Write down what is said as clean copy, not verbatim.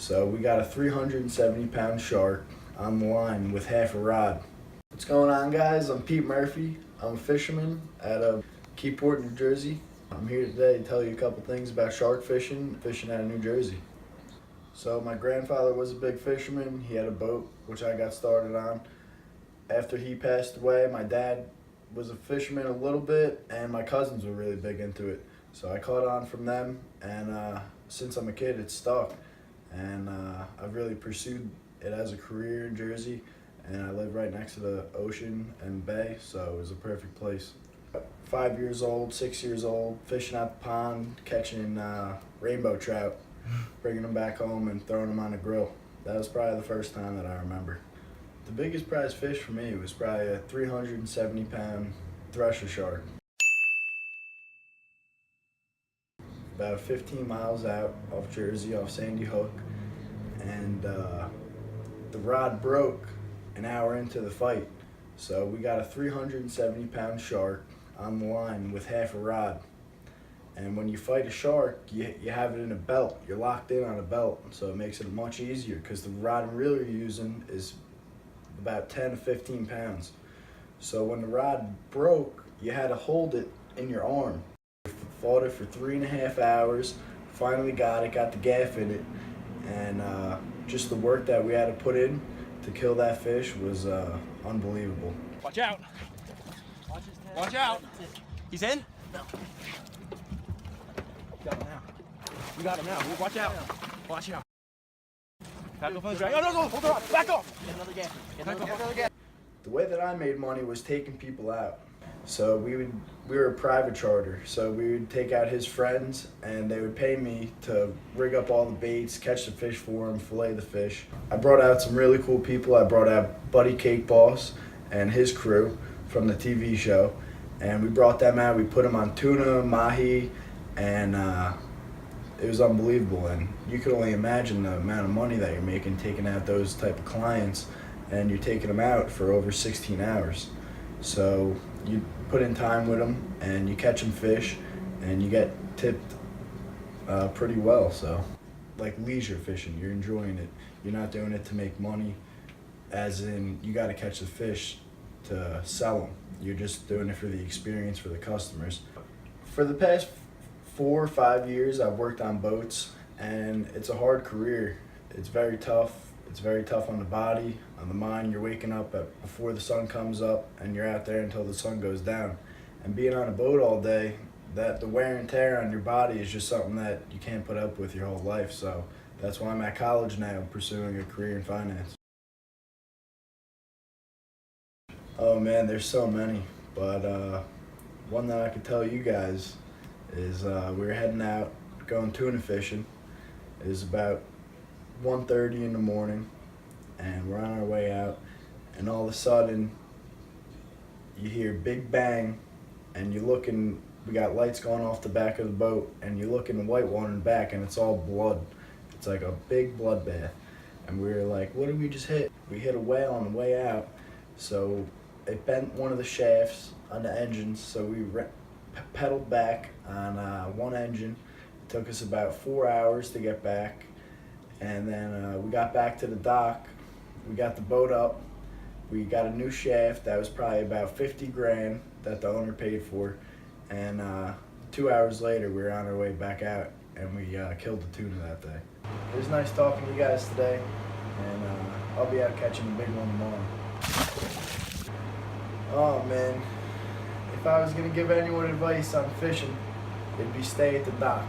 So we got a 370-pound shark on the line with half a rod. What's going on, guys? I'm Pete Murphy. I'm a fisherman out of Keyport, New Jersey. I'm here today to tell you a couple things about shark fishing out of New Jersey. So my grandfather was a big fisherman. He had a boat, which I got started on. After he passed away, my dad was a fisherman a little bit, and my cousins were really big into it. So I caught on from them, and since I'm a kid, it's stuck. And I've really pursued it as a career in Jersey, and I live right next to the ocean and bay, so it was a perfect place. 5 years old, 6 years old, fishing at the pond, catching rainbow trout, bringing them back home and throwing them on the grill. That was probably the first time that I remember. The biggest prize fish for me was probably a 370-pound thresher shark. About 15 miles out off Jersey, off Sandy Hook, and the rod broke an hour into the fight. So we got a 370-pound shark on the line with half a rod. And when you fight a shark, you have it in a belt. You're locked in on a belt, so it makes it much easier because the rod and reel you're using is about 10 to 15 pounds. So when the rod broke, you had to hold it in your arm. Fought it for 3.5 hours, finally got the gaff in it, and just the work that we had to put in to kill that fish was unbelievable. Watch out! Watch out! He's in? No. Got him now. We got him now. Watch out! Watch out! Back off on the drag. No, hold on! Back off! Get another gaff. Another gaff. The way that I made money was taking people out. So we were a private charter, so we would take out his friends and they would pay me to rig up all the baits, catch the fish for him, fillet the fish. I brought out some really cool people. I brought out Buddy Cake Boss and his crew from the TV show, and we brought them out. We put them on tuna, mahi, and it was unbelievable. And you could only imagine the amount of money that you're making taking out those type of clients, and you're taking them out for over 16 hours. So you put in time with them and you catch them fish and you get tipped pretty well. So like leisure fishing, you're enjoying it. You're not doing it to make money, as in you got to catch the fish to sell them. You're just doing it for the experience for the customers. For the past 4 or 5 years, I've worked on boats, and it's a hard career. It's very tough. It's very tough on the body, on the mind. You're waking up before the sun comes up, and you're out there until the sun goes down. And being on a boat all day, the wear and tear on your body is just something that you can't put up with your whole life. So that's why I'm at college now, pursuing a career in finance. Oh man, there's so many, but one that I could tell you guys is we were heading out, going tuna fishing. It was about 1:30 in the morning, and we're on our way out, and all of a sudden you hear big bang, and you're looking, we got lights going off the back of the boat, and you look in the white water in the back and it's all blood. It's like a big bloodbath. And we were like, what did we just hit? We hit a whale on the way out, so it bent one of the shafts on the engines, so we pedaled back on one engine. It took us about 4 hours to get back. And then we got back to the dock, we got the boat up, we got a new shaft that was probably about 50 grand that the owner paid for, and 2 hours later we were on our way back out, and we killed the tuna that day. It was nice talking to you guys today, and I'll be out catching a big one tomorrow. Oh man, if I was going to give anyone advice on fishing, it'd be stay at the dock.